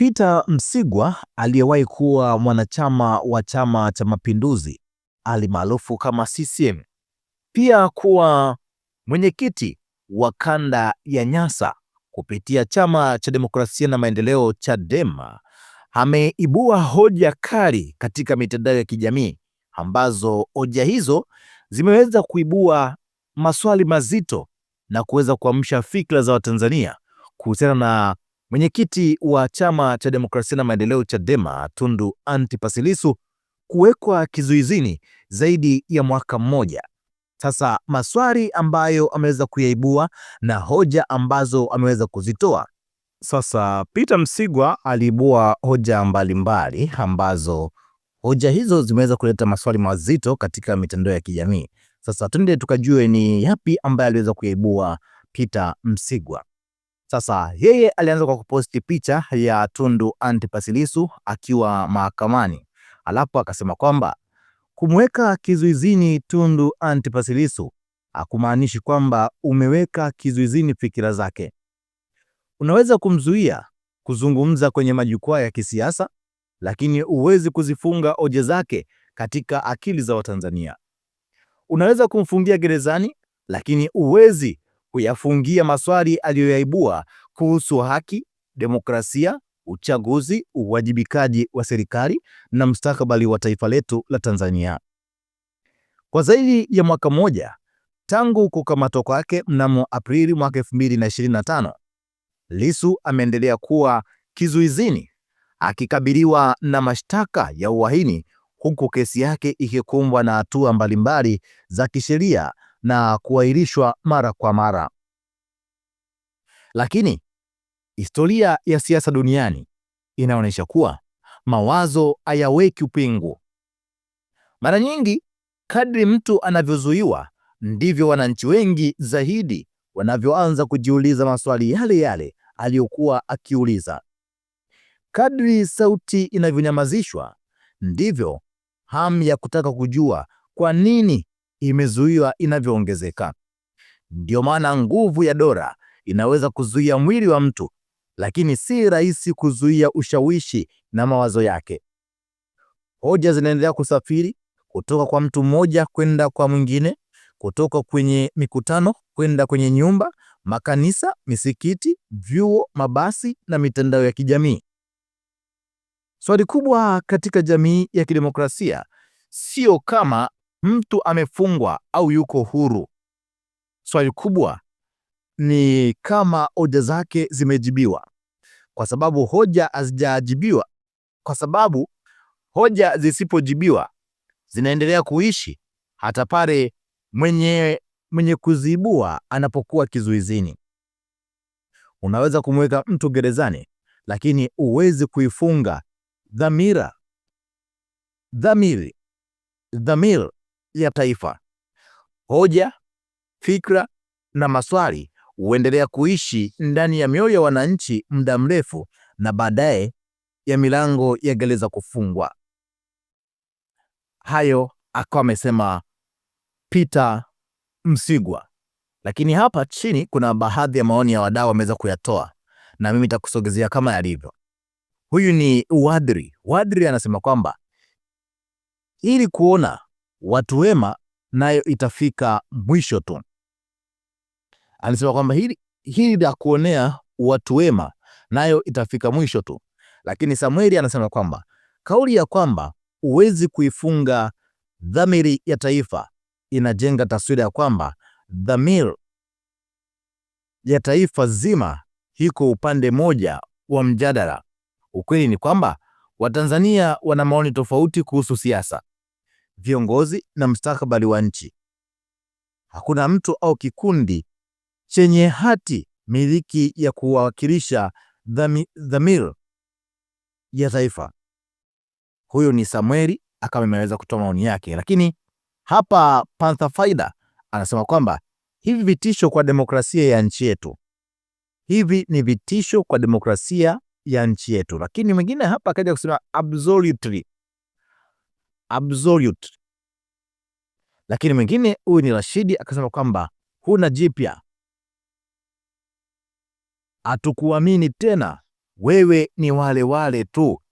Peter Msigwa aliyewahi kuwa mwanachama wa Chama cha Mapinduzi alimaarufu kama CCM, pia kuwa mwenyekiti wa kanda ya Nyasa kupitia Chama cha Demokrasia na Maendeleo Chadema, ameibua hoja kali katika mitandao ya kijamii ambazo hoja hizo zimeweza kuibua maswali mazito na kuweza kuamsha fikra za Watanzania kuhusiana na mwenyekiti wa Chama cha Demokrasia na Maendeleo Chadema Tundu Antipas Lissu kuwekwa kizuizini zaidi ya mwaka mmoja. Sasa maswali ambayo ameweza kuyaibua na hoja ambazo ameweza kuzitoa. Sasa Peter Msigwa aliibua hoja mbalimbali ambazo hoja hizo zimeweza kuleta maswali mazito katika mitandao ya kijamii. Sasa twende tukajue ni yapi ambaye aliweza kuyaibua Peter Msigwa. Sasa yeye alianza kwa kuposti picha ya Tundu Antipas Lissu akiwa mahakamani. Alafu akasema kwamba kumweka kizuizini Tundu Antipas Lissu hakumaanishi kwamba umeweka kizuizini fikira zake. Unaweza kumzuia kuzungumza kwenye majukwaa ya kisiasa, lakini huwezi kuzifunga hoja zake katika akili za Watanzania. Unaweza kumfungia gerezani, lakini huwezi kuyafungia maswali aliyoyaibua kuhusu haki, demokrasia, uchaguzi, uwajibikaji wa serikali na mustakabali wa taifa letu la Tanzania. Kwa zaidi ya mwaka mmoja tangu kukamatwa kwake mnamo Aprili mwaka 2025, Lissu ameendelea kuwa kizuizini akikabiliwa na mashtaka ya uhaini, huku kesi yake ikikumbwa na hatua mbalimbali za kisheria na kuahirishwa mara kwa mara. Lakini historia ya siasa duniani inaonyesha kuwa mawazo hayaweki upingu. Mara nyingi kadri mtu anavyozuiwa ndivyo wananchi wengi zaidi wanavyoanza kujiuliza maswali yale yale aliyokuwa akiuliza. Kadri sauti inavyonyamazishwa ndivyo hamu ya kutaka kujua kwa nini imezuiwa inavyoongezeka. Ndio maana nguvu ya dola inaweza kuzuia mwili wa mtu, lakini si rahisi kuzuia ushawishi na mawazo yake. Hoja zinaendelea kusafiri kutoka kwa mtu mmoja kwenda kwa mwingine, kutoka kwenye mikutano kwenda kwenye nyumba, makanisa, misikiti, vyuo, mabasi na mitandao ya kijamii. Swali kubwa katika jamii ya kidemokrasia sio kama mtu amefungwa au yuko huru. Swali kubwa ni kama hoja zake zimejibiwa. Kwa sababu hoja zisipojibiwa zinaendelea kuishi hata pale mwenye kuzibua anapokuwa kizuizini. Unaweza kumweka mtu gerezani, lakini huwezi kuifunga dhamiri ya taifa. Hoja, fikra na maswali huendelea kuishi ndani ya mioyo ya wananchi muda mrefu, na baadaye ya milango ya gereza kufungwa. Hayo akawa amesema Peter Msigwa. Lakini hapa chini kuna baadhi ya maoni ya wadau wameweza kuyatoa, na mimi nitakusogezea kama yalivyo. Huyu ni Wadri anasema kwamba ili kuona watu wema nayo itafika mwisho tu. Anasema kwamba hili la kuonea watu wema nayo itafika mwisho tu. Lakini Samueli anasema kwamba kauli ya kwamba huwezi kuifunga dhamiri ya taifa inajenga taswira ya kwamba dhamiri ya taifa zima iko upande moja wa mjadala. Ukweli ni kwamba Watanzania wana maoni tofauti kuhusu siasa, viongozi na mustakabali wa nchi. Hakuna mtu au kikundi chenye hati miliki ya kuwakilisha dhamiri ya taifa. Huyo ni Samueli akawa ameweza kutoa maoni yake. Lakini hapa Panther Faida anasema kwamba hivi vitisho kwa demokrasia ya nchi yetu. Hivi ni vitisho kwa demokrasia ya nchi yetu. Lakini mwingine hapa akaja kusema absolute. Lakini mwingine huyu ni Rashidi akasema kwamba huna jipya, hatukuamini tena, wewe ni wale wale tu.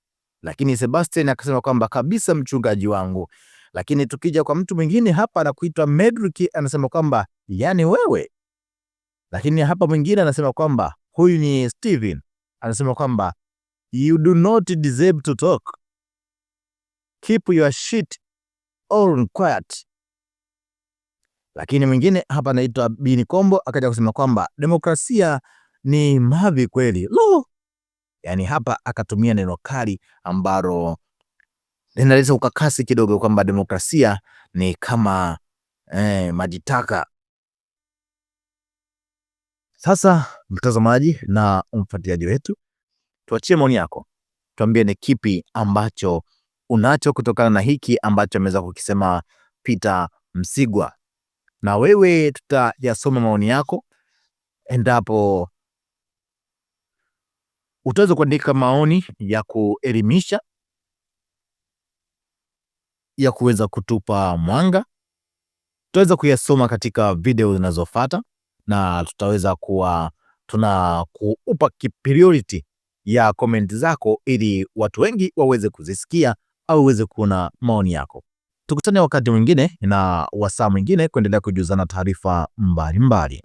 Lakini Sebastian akasema kwamba kabisa mchungaji wangu. Lakini tukija kwa mtu mwingine hapa anakuitwa Medrick, anasema kwamba yani wewe. Lakini hapa mwingine anasema kwamba huyu ni Steven, anasema kwamba you do not deserve to talk, keep your shit all quiet. Lakini mwingine hapa anaitwa Bini Kombo akaja kusema kwamba demokrasia ni mavi kweli. Lo, yani hapa akatumia neno kali ambalo linaleta ukakasi kidogo kwamba demokrasia ni kama majitaka. Sasa mtazamaji na mfuatiliaji wetu, tuachie maoni yako, tuambie ni kipi ambacho unacho kutokana na hiki ambacho ameweza kukisema Peter Msigwa, na wewe tutayasoma maoni yako. Endapo utaweza kuandika maoni ya kuelimisha, ya kuweza kutupa mwanga, tutaweza kuyasoma katika video zinazofuata, na tutaweza kuwa tunakuupa priority ya comment zako ili watu wengi waweze kuzisikia au waweze kuona maoni yako. Tukutane wakati mwingine na wasaa mwingine kuendelea kujuzana taarifa mbalimbali.